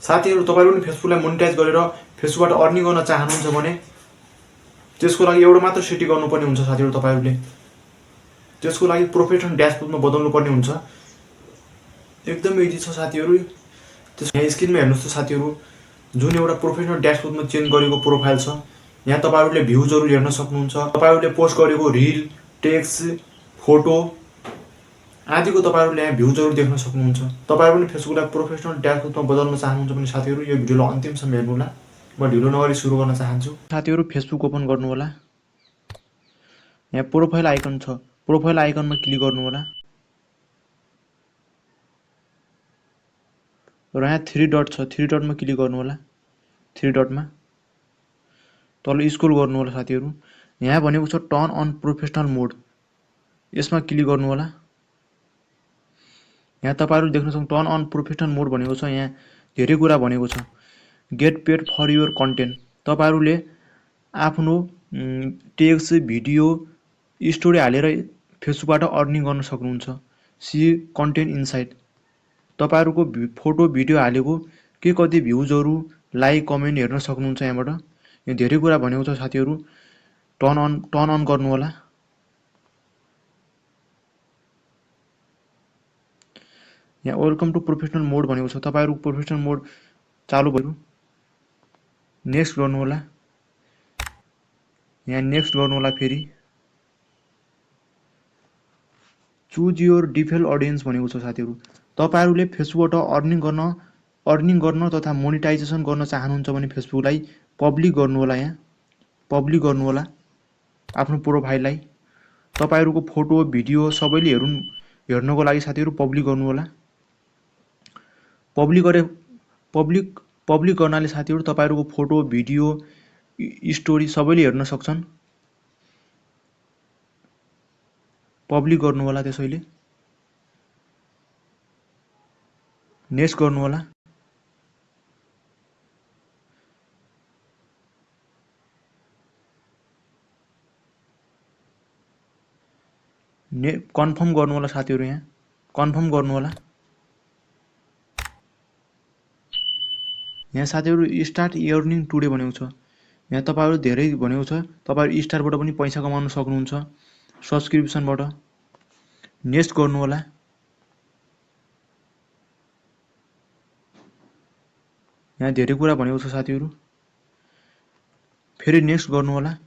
साथीहरु तपाईहरु पनि फेसबुकलाई मोनेटाइज गरेर फेसबुकबाट अर्निङ गर्न चाहनुहुन्छ भने त्यसको लागि एउटा मात्र सेटिङ गर्नुपर्ने हुन्छ साथीहरु। तपाईहरुले त्यसको लागि प्रोफेसनल ड्याशबोर्डमा बदल्नु पर्ने हुन्छ। एकदम इजी छ साथीहरु। यहाँ स्क्रिनमा हेर्नुस् त साथीहरु, जुन एउटा प्रोफेसनल ड्याशबोर्डमा चेन्ज गरेको प्रोफाइल छ, यहाँ तपाईहरुले भ्युजहरु हेर्न सक्नुहुन्छ। तपाईहरुले पोस्ट गरेको रिल, टेक्स्ट, फोटो आदिको तपाईहरुले यहाँ भ्युजहरु देख्न सक्नुहुन्छ। तपाईहरु पनि फेसबुकलाई प्रोफेसनल ड्याशबोर्डमा बदल्न चाहनुहुन्छ भने साथीहरु यो भिडियोलाई अन्तिमसम्म हेर्नु होला। म ढिलो नगरी सुरु गर्न चाहन्छु। साथीहरु फेसबुक ओपन गर्नु होला। यहाँ प्रोफाइल आइकन छ, प्रोफाइल आइकनमा क्लिक गर्नु होला र यहाँ 3 डट छ, 3 डटमा क्लिक गर्नु होला। 3 डटमा तल स्क्रोल गर्नु होला साथीहरु। यहाँ भनेको छ टर्न अन प्रोफेसनल मोड, यसमा क्लिक गर्नु होला। यहाँ तपाईहरु देख्न सक्नुहुन्छ टर्न अन प्रोफेसनल मोड भनेको छ। यहाँ धेरै कुरा भनेको छ। Get paid for your content, तपाईहरुले आफ्नो टेक्स्ट, भिडियो, स्टोरी हालेर फेसबुकबाट अर्निङ गर्न सक्नुहुन्छ। सी कन्टेन्ट इनसाइड, तपाईहरुको फोटो भिडियो हालेको के कति भ्युजहरु, लाइक, कमेन्ट हेर्न सक्नुहुन्छ यहाँबाट। यहाँ धेरै कुरा भनेको छ साथीहरु। टर्न अन गर्नु होला। यहाँ वेलकम टु प्रोफेसनल मोड भनेको छ, तपाईहरुको प्रोफेसनल मोड चालु भयो। नेक्स्ट गर्नु होला। यहाँ नेक्स्ट गर्नु होला। फेरि चुज योर डिफल्ट अडियन्स भनेको छ साथीहरु। तपाईहरुले फेसबुकबाट अर्निङ गर्न तथा मोनेटाइजेसन गर्न चाहनुहुन्छ भने फेसबुकलाई पब्लिक गर्नु होला। यहाँ पब्लिक गर्नु होला आफ्नो प्रोफाइललाई। तपाईहरुको फोटो, भिडियो सबैले हेर्नको लागि साथीहरु पब्लिक गर्नु होला। पब्लिक गर्नाले साथीहरु तपाईहरुको फोटो, भिडियो, स्टोरी सबैले हेर्न सक्छन्। पब्लिक गर्नु होला। त्यसैले नेक्स्ट गर्नु होला। कन्फर्म गर्नु होला साथीहरु। यहाँ कन्फर्म गर्नु होला। यहाँ साथीहरु स्टार्ट अर्निङ टुडे भनेको छ। यहाँ तपाईहरु धेरै भनेको छ, तपाईहरु स्टारबाट पनि पैसा कमाउन सक्नुहुन्छ सब्स्क्रिप्सनबाट। नेक्स्ट गर्नु होला। यहाँ धेरै कुरा भनेको छ साथीहरु। फेरि नेक्स्ट गर्नु होला।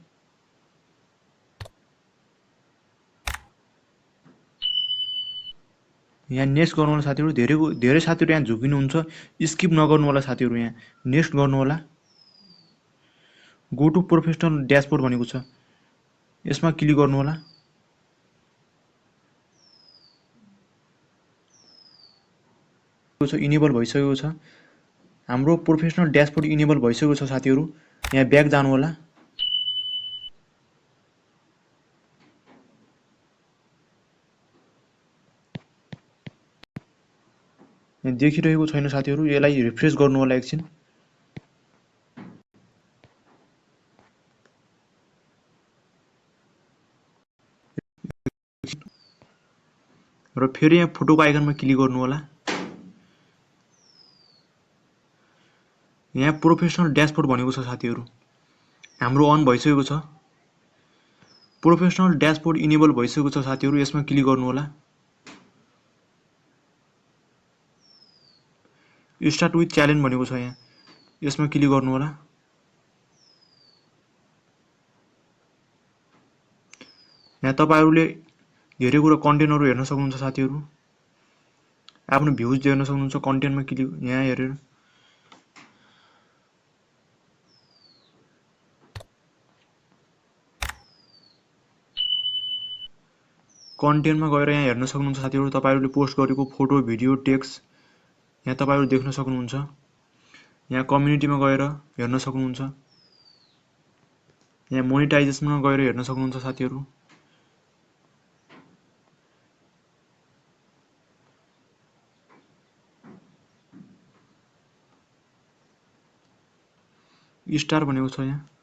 यहाँ नेक्स्ट गर्नु होला साथीहरु। धेरै साथीहरु यहाँ झुकिनुहुन्छ, स्किप नगर्नु होला साथीहरु। यहाँ नेक्स्ट गर्नु होला। गो टु प्रोफेसनल ड्याशबोर्ड भनेको छ, यसमा क्लिक गर्नु होला। इनेबल भइसकेको छ। हाम्रो प्रोफेसनल ड्याशबोर्ड इनेबल भइसकेको छ साथीहरु। यहाँ ब्याक जानु होला। यहाँ देखिरहेको छैन साथीहरु, यसलाई रिफ्रेश गर्नु होला एकछिन। र फेरि यहाँ फोटोको आइकनमा क्लिक गर्नु होला। यहाँ प्रोफेसनल ड्याशबोर्ड भनेको छ साथीहरु, हाम्रो अन भइसकेको छ। प्रोफेसनल ड्याशबोर्ड इनेबल भइसकेको छ साथीहरु। यसमा क्लिक गर्नु होला। स्टार्ट विथ च्यालेन्ज भनेको छ, यहाँ यसमा क्लिक गर्नु होला। यहाँ तपाईहरुले धेरै कुरा कन्टेन्टहरु हेर्न सक्नुहुन्छ साथीहरु। आफ्नो भ्युज हेर्न सक्नुहुन्छ कन्टेन्टमा क्लिक यहाँ हेरेर। कन्टेन्टमा गएर यहाँ हेर्न सक्नुहुन्छ साथीहरु। तपाईहरुले पोस्ट गरेको फोटो, भिडियो, टेक्स्ट यहाँ तपाईहरु देख्न सक्नुहुन्छ। यहाँ कम्युनिटीमा गएर हेर्न सक्नुहुन्छ। यहाँ मोनेटाइजेसनमा गएर हेर्न सक्नुहुन्छ साथीहरु। स्टार भनेको छ यहाँ।